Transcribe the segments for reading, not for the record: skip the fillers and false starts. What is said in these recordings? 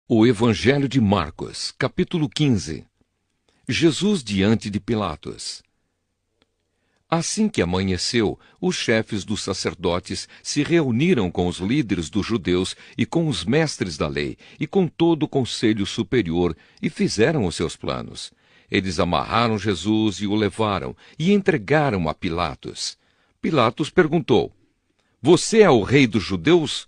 O Evangelho de Marcos, capítulo 15. Jesus diante de Pilatos. Assim que amanheceu, os chefes dos sacerdotes se reuniram com os líderes dos judeus e com os mestres da lei e com todo o conselho superior e fizeram os seus planos. Eles amarraram Jesus e o levaram e entregaram a Pilatos. Pilatos perguntou: "Você é o rei dos judeus?"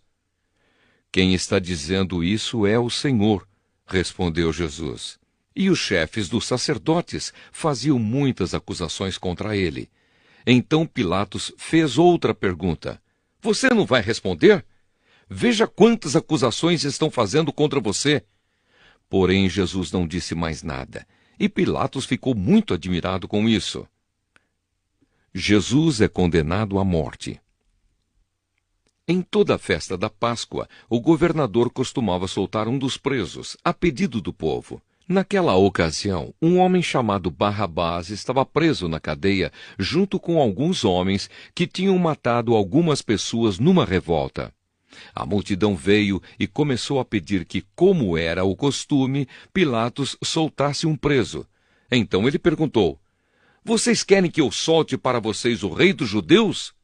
"Quem está dizendo isso é o Senhor", respondeu Jesus. E os chefes dos sacerdotes faziam muitas acusações contra ele. Então Pilatos fez outra pergunta: "Você não vai responder? Veja quantas acusações estão fazendo contra você." Porém, Jesus não disse mais nada, e Pilatos ficou muito admirado com isso. Jesus é condenado à morte. Em toda a festa da Páscoa, o governador costumava soltar um dos presos, a pedido do povo. Naquela ocasião, um homem chamado Barrabás estava preso na cadeia junto com alguns homens que tinham matado algumas pessoas numa revolta. A multidão veio e começou a pedir que, como era o costume, Pilatos soltasse um preso. Então ele perguntou: "Vocês querem que eu solte para vocês o rei dos judeus?"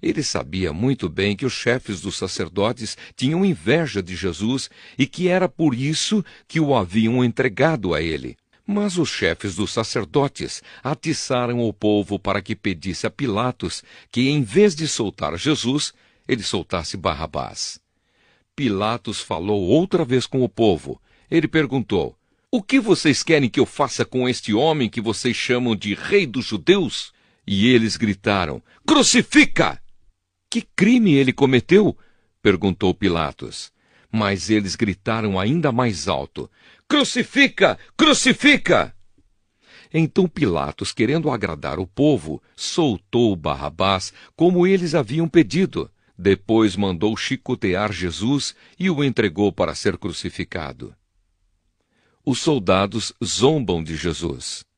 Ele sabia muito bem que os chefes dos sacerdotes tinham inveja de Jesus e que era por isso que o haviam entregado a ele. Mas os chefes dos sacerdotes atiçaram o povo para que pedisse a Pilatos que, em vez de soltar Jesus, ele soltasse Barrabás. Pilatos falou outra vez com o povo. Ele perguntou: "O que vocês querem que eu faça com este homem que vocês chamam de rei dos judeus?" E eles gritaram: "Crucifica!" "Que crime ele cometeu?" perguntou Pilatos. Mas eles gritaram ainda mais alto: "Crucifica! Crucifica!" Então Pilatos, querendo agradar o povo, soltou Barrabás como eles haviam pedido. Depois mandou chicotear Jesus e o entregou para ser crucificado. Os soldados zombam de Jesus.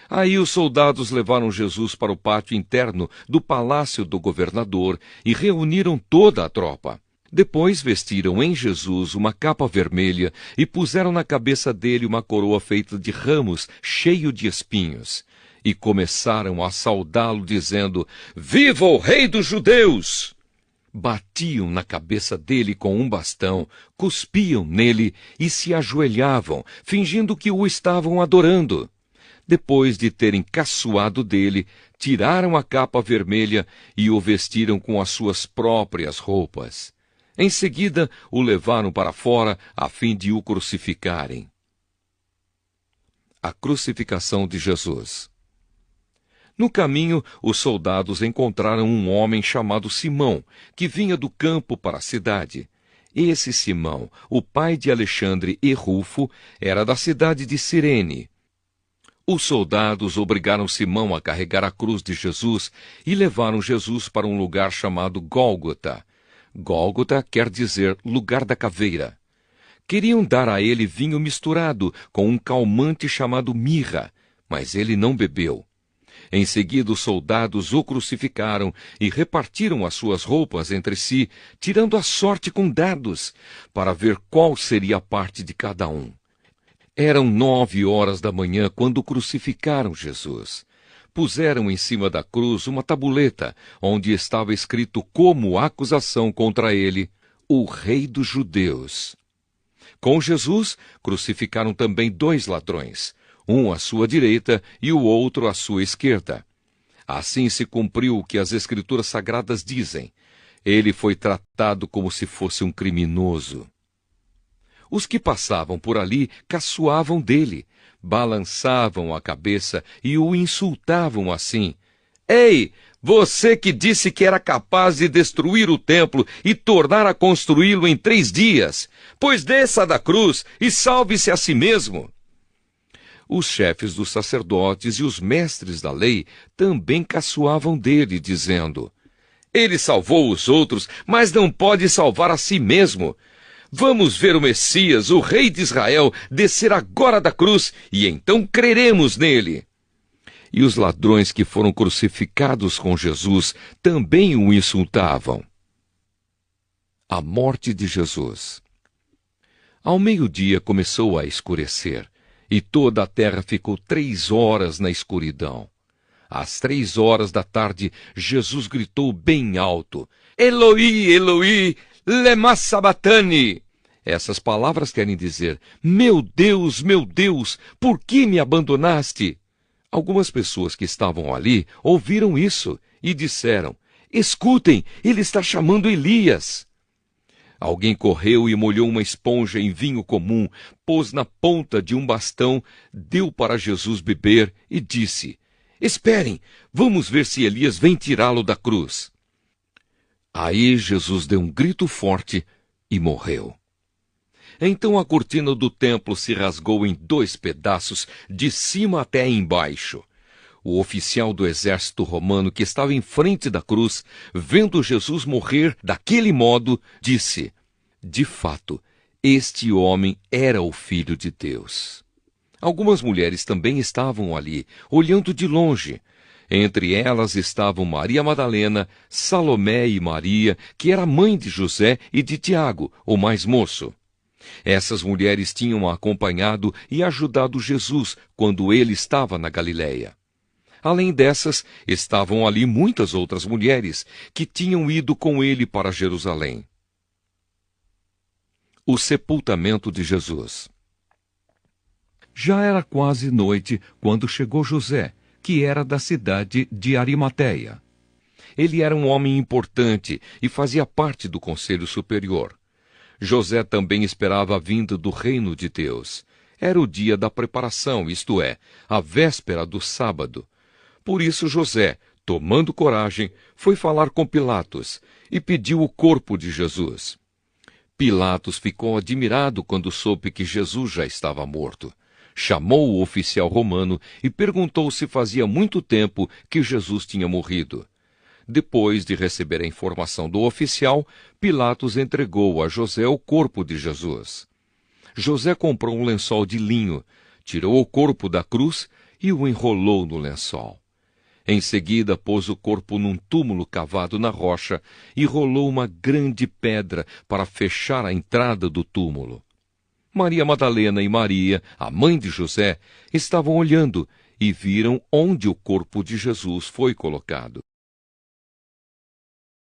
Aí os soldados levaram Jesus para o pátio interno do palácio do governador e reuniram toda a tropa. Depois vestiram em Jesus uma capa vermelha e puseram na cabeça dele uma coroa feita de ramos cheio de espinhos. E começaram a saudá-lo dizendo: "Viva o rei dos judeus!" Batiam na cabeça dele com um bastão, cuspiam nele e se ajoelhavam, fingindo que o estavam adorando. Depois de terem caçoado dele, tiraram a capa vermelha e o vestiram com as suas próprias roupas. Em seguida, o levaram para fora a fim de o crucificarem. A crucificação de Jesus. No caminho, os soldados encontraram um homem chamado Simão, que vinha do campo para a cidade. Esse Simão, o pai de Alexandre e Rufo, era da cidade de Cirene. Os soldados obrigaram Simão a carregar a cruz de Jesus e levaram Jesus para um lugar chamado Gólgota. Gólgota quer dizer lugar da caveira. Queriam dar a ele vinho misturado com um calmante chamado mirra, mas ele não bebeu. Em seguida, os soldados o crucificaram e repartiram as suas roupas entre si, tirando a sorte com dados, para ver qual seria a parte de cada um. Eram 9 horas da manhã quando crucificaram Jesus. Puseram em cima da cruz uma tabuleta, onde estava escrito como acusação contra ele: "O Rei dos Judeus." Com Jesus, crucificaram também 2 ladrões, um à sua direita e o outro à sua esquerda. Assim se cumpriu o que as Escrituras Sagradas dizem: ele foi tratado como se fosse um criminoso. Os que passavam por ali caçoavam dele, balançavam a cabeça e o insultavam assim: "Ei, você que disse que era capaz de destruir o templo e tornar a construí-lo em 3 dias, pois desça da cruz e salve-se a si mesmo." Os chefes dos sacerdotes e os mestres da lei também caçoavam dele, dizendo: "Ele salvou os outros, mas não pode salvar a si mesmo. Vamos ver o Messias, o rei de Israel, descer agora da cruz, e então creremos nele." E os ladrões que foram crucificados com Jesus também o insultavam. A morte de Jesus. Ao meio-dia começou a escurecer, e toda a terra ficou 3 horas na escuridão. Às 3 horas da tarde, Jesus gritou bem alto: Eloi, Eloi, lema sabachthani. Essas palavras querem dizer: meu Deus, por que me abandonaste? Algumas pessoas que estavam ali ouviram isso e disseram: escutem, ele está chamando Elias. Alguém correu e molhou uma esponja em vinho comum, pôs na ponta de um bastão, deu para Jesus beber e disse: esperem, vamos ver se Elias vem tirá-lo da cruz. Aí Jesus deu um grito forte e morreu. Então a cortina do templo se rasgou em 2 pedaços, de cima até embaixo. O oficial do exército romano que estava em frente da cruz, vendo Jesus morrer daquele modo, disse: de fato, este homem era o Filho de Deus. Algumas mulheres também estavam ali, olhando de longe. Entre elas estavam Maria Madalena, Salomé e Maria, que era mãe de José e de Tiago, o mais moço. Essas mulheres tinham acompanhado e ajudado Jesus quando ele estava na Galileia. Além dessas, estavam ali muitas outras mulheres que tinham ido com ele para Jerusalém. O sepultamento de Jesus. Já era quase noite quando chegou José, que era da cidade de Arimateia. Ele era um homem importante e fazia parte do Conselho Superior. José também esperava a vinda do reino de Deus. Era o dia da preparação, isto é, a véspera do sábado. Por isso José, tomando coragem, foi falar com Pilatos e pediu o corpo de Jesus. Pilatos ficou admirado quando soube que Jesus já estava morto. Chamou o oficial romano e perguntou se fazia muito tempo que Jesus tinha morrido. Depois de receber a informação do oficial, Pilatos entregou a José o corpo de Jesus. José comprou um lençol de linho, tirou o corpo da cruz e o enrolou no lençol. Em seguida, pôs o corpo num túmulo cavado na rocha e rolou uma grande pedra para fechar a entrada do túmulo. Maria Madalena e Maria, a mãe de José, estavam olhando e viram onde o corpo de Jesus foi colocado.